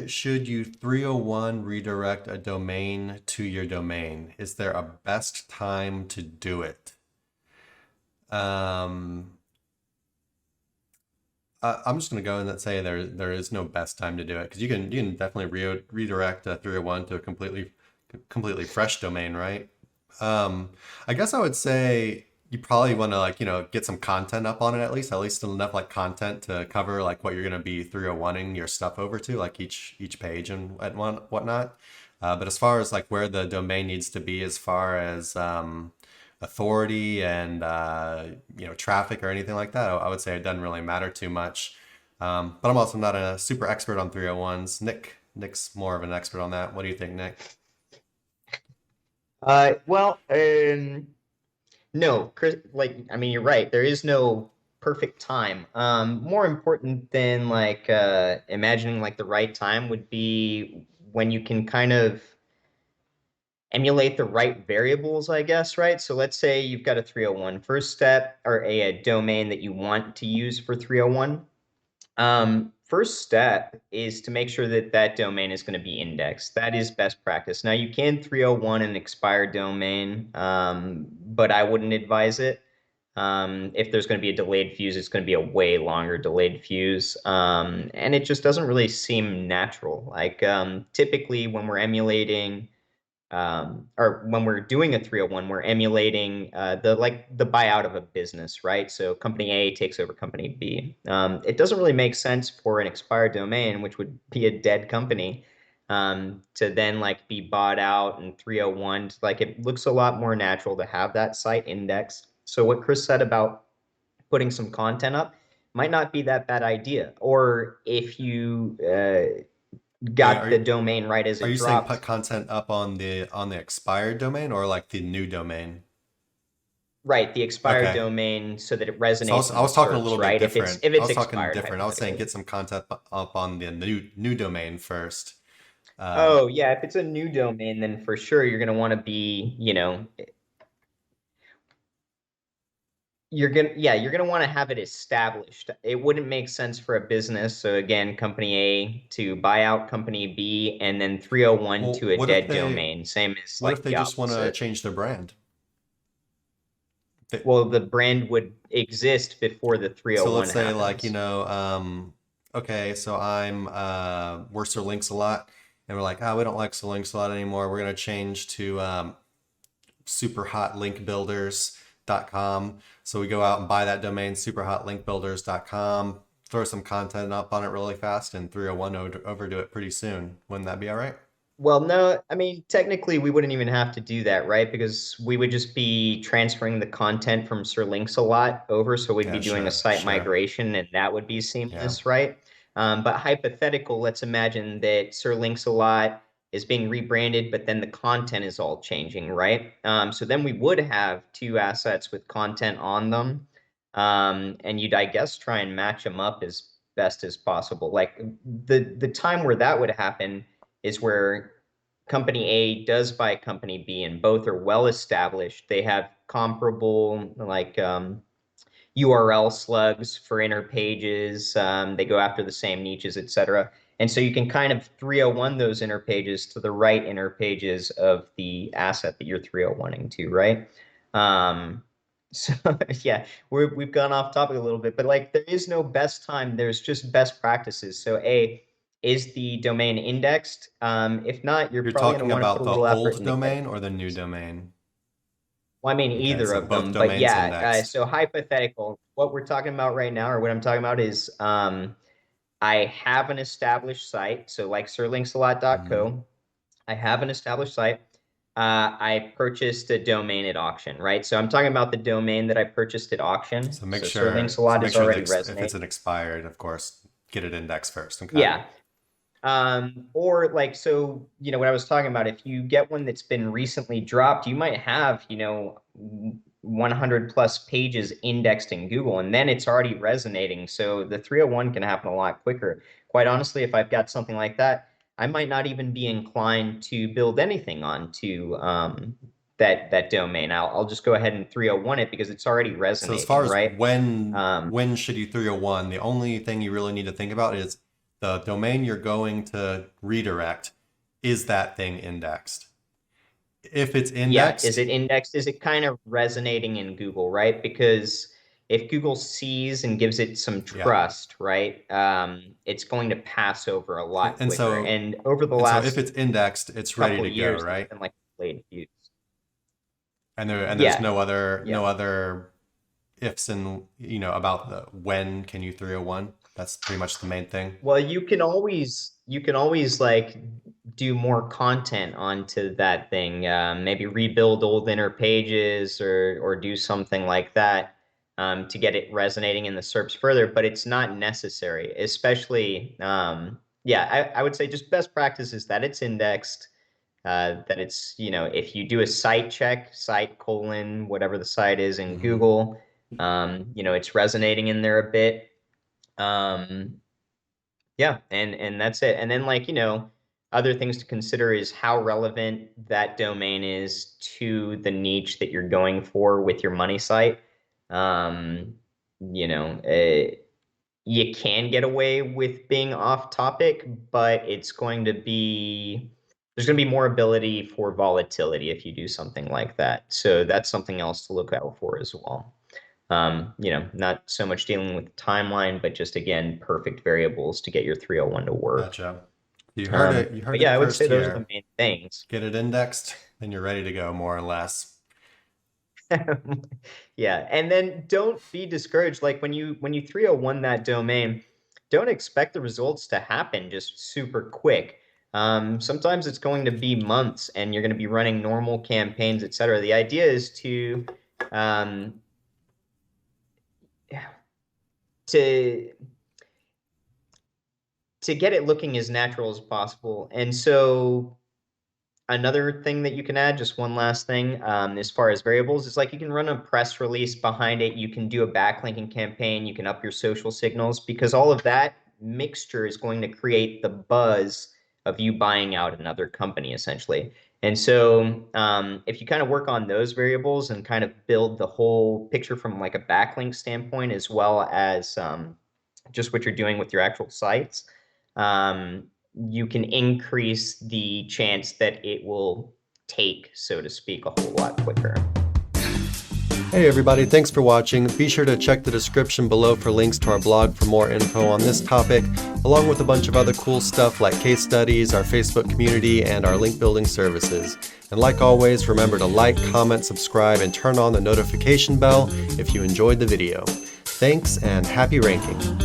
should you 301 redirect a domain to your domain? Is there a best time to do it? Um, I'm just going to go in and say there is no best time to do it, because you can definitely redirect a 301 to a completely fresh domain, right? I guess I would say you probably want to, like, get some content up on it, at least enough like content to cover like what you're going to be 301ing your stuff over to, like each page and whatnot. But as far as like where the domain needs to be, as far as authority and traffic or anything like that, I would say it doesn't really matter too much. But I'm also not a super expert on 301s. Nick's more of an expert on that. What do you think, Nick? Well, no, Chris, like, I mean, you're right. There is no perfect time. More important than like imagining like the right time would be when you can kind of emulate the right variables, I guess, right? So let's say you've got a 301 first step or a domain that you want to use for 301. First step is to make sure that that domain is going to be indexed. That is best practice. Now you can 301 an expired domain, but I wouldn't advise it. If there's going to be a delayed fuse, it's going to be a way longer delayed fuse. And it just doesn't really seem natural. Like typically when we're emulating or when we're doing a 301, we're emulating the buyout of a business, right? So company A takes over company B. It doesn't really make sense for an expired domain, which would be a dead company, to then like be bought out in 301. Like it looks a lot more natural to have that site indexed. So what Chris said about putting some content up might not be that bad idea. Or if you Wait, got the domain right as are it you saying put dropped. content up on the expired domain or like the new domain? Right, the expired Okay. domain so that it So resonates I in the was talking a search, little bit right? If it's different. if I it's was talking expired different. I was saying hypothetically. get some content up on the new domain first. Um, Oh, yeah, if it's a new domain, then for sure you're going to want to be, you're going to want to have it established. It wouldn't make sense for a business. So again, company A to buy out company B and then 301 well, to a dead domain, same as what like if they the just want to opposite. change their brand? They, Well, the brand would exist before the so 301 let's say like, happens. okay, so we're Sir Links a lot, and we're like, we don't like Sir Links a lot anymore. We're gonna change to superhotlinkbuilders.com. So we go out and buy that domain, superhotlinkbuilders.com, throw some content up on it really fast, and 301 overdo it pretty soon. Wouldn't that be all right? Well, no, I mean, technically, we wouldn't even have to do that, right? Because we would just be transferring the content from Sir Links a lot over. So we'd be Yeah, doing a sure, site sure. migration and that would be Yeah. seamless, right? But hypothetical, let's imagine that Sir Links a lot is being rebranded, but then the content is all changing, right? So then we would have two assets with content on them. And you'd, I guess, try and match them up as best as possible. Like the time where that would happen is where company A does buy company B and both are well established. They have comparable like URL slugs for inner pages. They go after the same niches, etc. And so you can kind of 301 those inner pages to the right inner pages of the asset that you're 301ing to, right? Um, so yeah, we've gone off topic a little bit, but like there is no best time. There's just best practices. So is the domain indexed? If not, you're You're probably going to talking want to put about a the little effort old into getting. domain or the new domain? Well, I mean, Okay, either so of both them, but domains yeah. indexed. So hypothetical, what we're talking about right now, or what I'm talking about is, I have an established site. So like Hmm. sirlinksalot.co, I have an established site. I purchased a domain at auction, right? So I'm talking about the domain that I purchased at auction. So make So sure so sirlinksalot make is sure already that if it's resonating. an expired, of course, get it indexed first. Okay. Yeah. Or like, so, what I was talking about, if you get one that's been recently dropped, you might have, 100 plus pages indexed in Google, and then it's already resonating. So the 301 can happen a lot quicker. Quite honestly, if I've got something like that, I might not even be inclined to build anything onto that domain. I'll just go ahead and 301 it because it's already So as far resonating, as right? when Um, when should you 301, the only thing you really need to think about is the domain you're going to redirect, is that thing indexed? If it's Yeah, is indexed, it indexed? Is it kind of resonating in Google, right? Because if Google sees and gives it some yeah. trust, right, it's going to pass over a lot And quicker. so And over the if last it's indexed, it's ready couple to go, years, there's right? been like delayed views. And there's Yeah, no other yeah. ifs and about the when can you 301. That's pretty much the main thing. Well, you can always like do more content onto that thing. Maybe rebuild old inner pages or do something like that to get it resonating in the SERPs further. But it's not necessary, especially yeah. I would say just best practice is that it's indexed. That it's if you do a site check, site colon whatever the site is in Hmm. Google, it's resonating in there a bit. Um, yeah, and that's it. And then other things to consider is how relevant that domain is to the niche that you're going for with your money site. Um, you know, uh, you can get away with being off topic, but there's going to be more ability for volatility if you do something like that. So that's something else to look out for as well. Not so much dealing with timeline, but just again, perfect variables to get your 301 to work. Gotcha. You heard it. You But heard yeah, it I would say first those are the here. main things. Get it indexed, then you're ready to go, more or less. Yeah, and then don't be discouraged. Like when you 301 that domain, don't expect the results to happen just super quick. Sometimes it's going to be months, and you're going to be running normal campaigns, etc. The idea is um, to to get it looking as natural as possible. And so another thing that you can add, just one last thing, as far as variables, is like you can run a press release behind it. You can do a backlinking campaign. You can up your social signals because all of that mixture is going to create the buzz of you buying out another company, essentially. And so if you kind of work on those variables and kind of build the whole picture from like a backlink standpoint, as well as just what you're doing with your actual sites, you can increase the chance that it will take, so to speak, a whole lot quicker. Hey everybody, thanks for watching. Be sure to check the description below for links to our blog for more info on this topic, along with a bunch of other cool stuff like case studies, our Facebook community, and our link building services. And like always, remember to like, comment, subscribe, and turn on the notification bell if you enjoyed the video. Thanks and happy ranking.